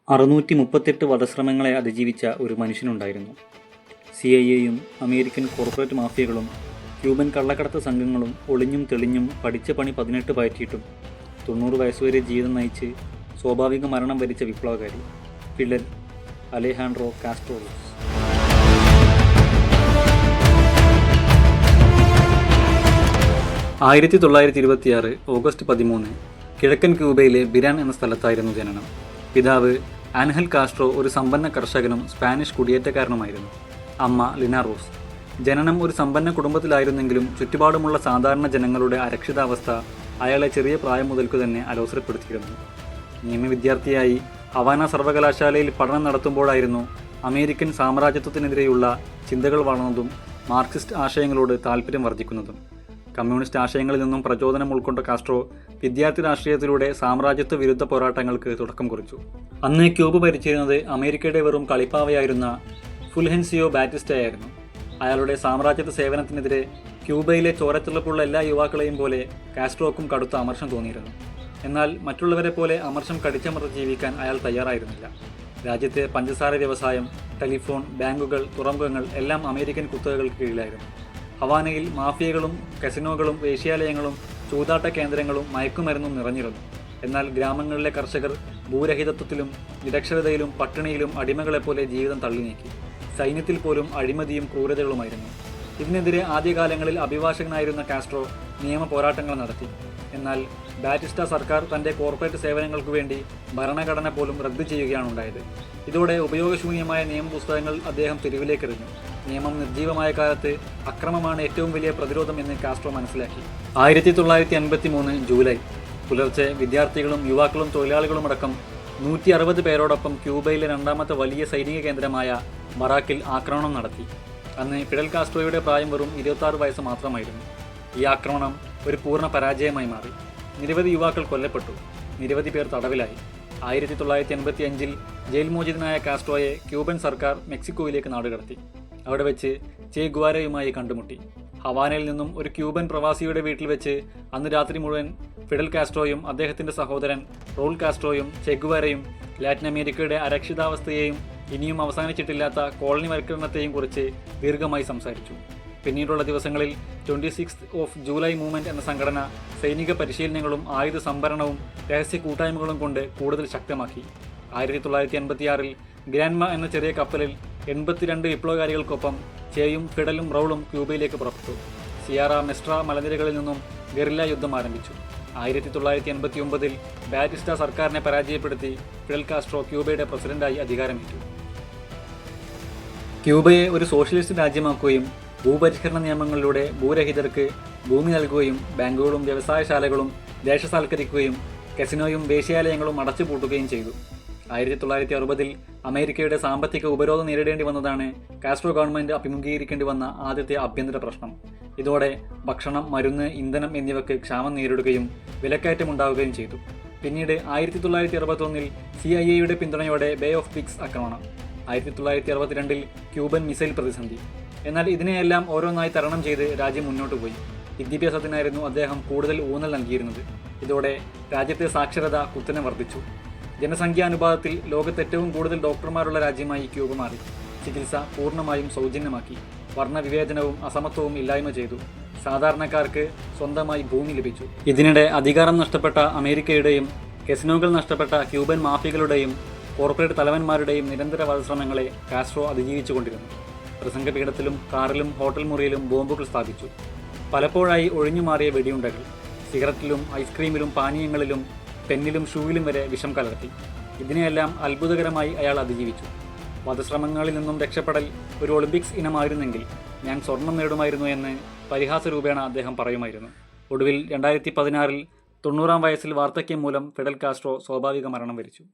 638 വധശ്രമങ്ങളെ അതിജീവിച്ച ഒരു മനുഷ്യനുണ്ടായിരുന്നു. CIA-യും American corporate മാഫിയകളും Cuban കള്ളക്കടത്ത് സംഘങ്ങളും ഒളിഞ്ഞും തെളിഞ്ഞും പഠിച്ച പണി 18 പയറ്റിയിട്ടും 90 വയസ്സുവരെ ജീവിതം നയിച്ച് സ്വാഭാവിക മരണം വരിച്ച വിപ്ലവകാരി ഫിഡൽ അലെഹാൻഡ്രോ കാസ്ട്രോ. 1926 ഓഗസ്റ്റ് 13 കിഴക്കൻ ക്യൂബയിലെ ബിരാൻ എന്ന സ്ഥലത്തായിരുന്നു ജനനം. പിതാവ് ആൻഹൽ കാസ്ട്രോ ഒരു സമ്പന്ന കർഷകനും സ്പാനിഷ് കുടിയേറ്റക്കാരനുമായിരുന്നു. അമ്മ ലിന റോസ്. ജനനം ഒരു സമ്പന്ന കുടുംബത്തിലായിരുന്നെങ്കിലും ചുറ്റുപാടുമുള്ള സാധാരണ ജനങ്ങളുടെ അരക്ഷിതാവസ്ഥ അയാളെ ചെറിയ പ്രായം മുതൽക്കു തന്നെ അലോസരപ്പെടുത്തിയിരുന്നു. നിയമവിദ്യാർത്ഥിയായി ഹവാന സർവകലാശാലയിൽ പഠനം നടത്തുമ്പോഴായിരുന്നു അമേരിക്കൻ സാമ്രാജ്യത്വത്തിനെതിരെയുള്ള ചിന്തകൾ വളർന്നതും മാർക്സിസ്റ്റ് ആശയങ്ങളോട് താല്പര്യം വർദ്ധിക്കുന്നതും. കമ്മ്യൂണിസ്റ്റ് ആശയങ്ങളിൽ നിന്നും പ്രചോദനം ഉൾക്കൊണ്ട കാസ്ട്രോ വിദ്യാർത്ഥി രാഷ്ട്രീയത്തിലൂടെ സാമ്രാജ്യത്വ വിരുദ്ധ പോരാട്ടങ്ങൾക്ക് തുടക്കം കുറിച്ചു. അന്ന് ക്യൂബ് ഭരിച്ചിരുന്നത് അമേരിക്കയുടെ വെറും കളിപ്പാവയായിരുന്ന ഫുൽഹെൻസിയോ ബാറ്റിസ്റ്റയായിരുന്നു. അയാളുടെ സാമ്രാജ്യത്വ സേവനത്തിനെതിരെ ക്യൂബയിലെ ചോരത്തിളപ്പുള്ള എല്ലാ യുവാക്കളെയും പോലെ കാസ്ട്രോക്കും കടുത്ത അമർഷം തോന്നിയിരുന്നു. എന്നാൽ മറ്റുള്ളവരെ പോലെ അമർഷം കടിച്ചമർത്തി ജീവിക്കാൻ അയാൾ തയ്യാറായിരുന്നില്ല. രാജ്യത്തെ പഞ്ചസാര വ്യവസായം, ടെലിഫോൺ, ബാങ്കുകൾ, തുറമുഖങ്ങൾ എല്ലാം അമേരിക്കൻ കുത്തകകൾക്ക് കീഴിലായിരുന്നു. ഹവാനയിൽ മാഫിയകളും കസിനോകളും വേശ്യാലയങ്ങളും ചൂതാട്ട കേന്ദ്രങ്ങളും മയക്കുമരുന്നും നിറഞ്ഞിരുന്നു. എന്നാൽ ഗ്രാമങ്ങളിലെ കർഷകർ ഭൂരഹിതത്വത്തിലും നിരക്ഷരതയിലും പട്ടിണിയിലും അടിമകളെപ്പോലെ ജീവിതം തള്ളി നീക്കി. സൈന്യത്തിൽ പോലും അഴിമതിയും ക്രൂരതകളുമായിരുന്നു. ഇതിനെതിരെ ആദ്യകാലങ്ങളിൽ അഭിഭാഷകനായിരുന്ന കാസ്ട്രോ നിയമ പോരാട്ടങ്ങൾ നടത്തി. എന്നാൽ ബാറ്റിസ്റ്റ സർക്കാർ തൻ്റെ കോർപ്പറേറ്റ് സേവനങ്ങൾക്കു വേണ്ടി ഭരണഘടന പോലും റദ്ദു ചെയ്യുകയാണ് ഉണ്ടായത്. ഇതോടെ ഉപയോഗശൂന്യമായ നിയമപുസ്തകങ്ങൾ അദ്ദേഹം തെരുവിലേക്കെറിഞ്ഞു. നിയമം നിർജീവമായ കാലത്ത് അക്രമമാണ് ഏറ്റവും വലിയ പ്രതിരോധം എന്ന് കാസ്ട്രോ മനസ്സിലാക്കി. 1953 ജൂലൈ പുലർച്ചെ വിദ്യാർത്ഥികളും യുവാക്കളും തൊഴിലാളികളുമടക്കം 160 പേരോടൊപ്പം ക്യൂബയിലെ രണ്ടാമത്തെ വലിയ സൈനിക കേന്ദ്രമായ ബറാക്കിൽ ആക്രമണം നടത്തി. അന്ന് ഫിഡൽ കാസ്ട്രോയുടെ പ്രായം വെറും 26 വയസ്സ് മാത്രമായിരുന്നു. ഈ ആക്രമണം ഒരു പൂർണ്ണ പരാജയമായി മാറി. നിരവധി യുവാക്കൾ കൊല്ലപ്പെട്ടു, നിരവധി പേർ തടവിലായി. 1985 ജയിൽ മോചിതനായ കാസ്ട്രോയെ ക്യൂബൻ സർക്കാർ മെക്സിക്കോയിലേക്ക് നാടുകടത്തി. അവിടെ വെച്ച് ചെ ഗുവാരയുമായി കണ്ടുമുട്ടി. ഹവാനയിൽ നിന്നും ഒരു ക്യൂബൻ പ്രവാസിയുടെ വീട്ടിൽ വെച്ച് അന്ന് രാത്രി മുഴുവൻ ഫിഡൽ കാസ്ട്രോയും അദ്ദേഹത്തിൻ്റെ സഹോദരൻ റോൾ കാസ്ട്രോയും ചെ ഗുവാരയും ലാറ്റിൻ അമേരിക്കയുടെ അരക്ഷിതാവസ്ഥയെയും ഇനിയും അവസാനിച്ചിട്ടില്ലാത്ത കോളനിവൽക്കരണത്തെയും കുറിച്ച് ദീർഘമായി സംസാരിച്ചു. പിന്നീടുള്ള ദിവസങ്ങളിൽ 26 ജൂലൈ മൂവ്മെൻറ്റ് എന്ന സംഘടന സൈനിക പരിശീലനങ്ങളും ആയുധ സംഭരണവും രഹസ്യ കൂട്ടായ്മകളും കൊണ്ട് കൂടുതൽ ശക്തമാക്കി. 1986 ഗ്രാൻമ എന്ന ചെറിയ കപ്പലിൽ 82 വിപ്ലവകാരികൾക്കൊപ്പം ചേയും ഫിഡലും റൗളും ക്യൂബയിലേക്ക് പുറപ്പെട്ടു. സിയാറ മെസ്ട്ര മലനിരകളിൽ നിന്നും ഗറില്ല യുദ്ധം ആരംഭിച്ചു. 1989 ബാറ്റിസ്റ്റ സർക്കാരിനെ പരാജയപ്പെടുത്തി ഫിഡൽ കാസ്ട്രോ ക്യൂബയുടെ പ്രസിഡന്റായി അധികാരമേറ്റു. ക്യൂബയെ ഒരു സോഷ്യലിസ്റ്റ് രാജ്യമാക്കുകയും ഭൂപരിഷ്കരണ നിയമങ്ങളിലൂടെ ഭൂരഹിതർക്ക് ഭൂമി നൽകുകയും ബാങ്കുകളും വ്യവസായശാലകളും ദേശസാൽക്കരിക്കുകയും കസിനോയും വേശ്യാലയങ്ങളും അടച്ചുപൂട്ടുകയും ചെയ്തു. 1960 അമേരിക്കയുടെ സാമ്പത്തിക ഉപരോധം നേരിടേണ്ടി വന്നതാണ് കാസ്ട്രോ ഗവൺമെൻറ് അഭിമുഖീകരിക്കേണ്ടി വന്ന ആദ്യത്തെ ആഭ്യന്തര പ്രശ്നം. ഇതോടെ ഭക്ഷണം, മരുന്ന്, ഇന്ധനം എന്നിവയ്ക്ക് ക്ഷാമം നേരിടുകയും വിലക്കയറ്റമുണ്ടാവുകയും ചെയ്തു. പിന്നീട് 1961 CIA-യുടെ പിന്തുണയോടെ ബേ ഓഫ് പിഗ്സ് ആക്രമണം. 1962 ക്യൂബൻ മിസൈൽ പ്രതിസന്ധി. എന്നാൽ ഇതിനെയെല്ലാം ഓരോന്നായി തരണം ചെയ്ത് രാജ്യം മുന്നോട്ട് പോയി. വിദ്യാഭ്യാസത്തിനായിരുന്നു അദ്ദേഹം കൂടുതൽ ഊന്നൽ നൽകിയിരുന്നത്. ഇതോടെ രാജ്യത്തെ സാക്ഷരത കുത്തനെ വർദ്ധിച്ചു. ജനസംഖ്യാനുപാതത്തിൽ ലോകത്ത് ഏറ്റവും കൂടുതൽ ഡോക്ടർമാരുള്ള രാജ്യമായി ക്യൂബ മാറി. ചികിത്സ പൂർണ്ണമായും സൗജന്യമാക്കി. വർണ്ണവിവേചനവും അസമത്വവും ഇല്ലായ്മ ചെയ്തു. സാധാരണക്കാർക്ക് സ്വന്തമായി ഭൂമി ലഭിച്ചു. ഇതിനിടെ അധികാരം നഷ്ടപ്പെട്ട അമേരിക്കയുടെയും കസിനോകൾ നഷ്ടപ്പെട്ട ക്യൂബൻ മാഫിയകളുടെയും കോർപ്പറേറ്റ് തലവന്മാരുടെയും നിരന്തര വധശ്രമങ്ങളെ കാസ്ട്രോ അതിജീവിച്ചുകൊണ്ടിരുന്നു. പ്രസംഗപീഠത്തിലും കാറിലും ഹോട്ടൽ മുറിയിലും ബോംബുകൾ സ്ഥാപിച്ചു. പലപ്പോഴായി ഒഴിഞ്ഞുമാറിയ വെടിയുണ്ടകൾ. സിഗരറ്റിലും ഐസ്ക്രീമിലും പാനീയങ്ങളിലും പെന്നിലും ഷൂവിലും വരെ വിഷം കലർത്തി. ഇതിനെയെല്ലാം അത്ഭുതകരമായി അയാൾ അതിജീവിച്ചു. വധശ്രമങ്ങളിൽ നിന്നും രക്ഷപ്പെടൽ ഒരു ഒളിമ്പിക്സ് ഇനമായിരുന്നെങ്കിൽ ഞാൻ സ്വർണം നേടുമായിരുന്നു എന്ന് പരിഹാസരൂപേണ അദ്ദേഹം പറയുമായിരുന്നു. ഒടുവിൽ 2016 90-ാം വയസ്സിൽ വാർദ്ധക്യം മൂലം ഫിഡൽ കാസ്ട്രോ സ്വാഭാവിക മരണം വരിച്ചു.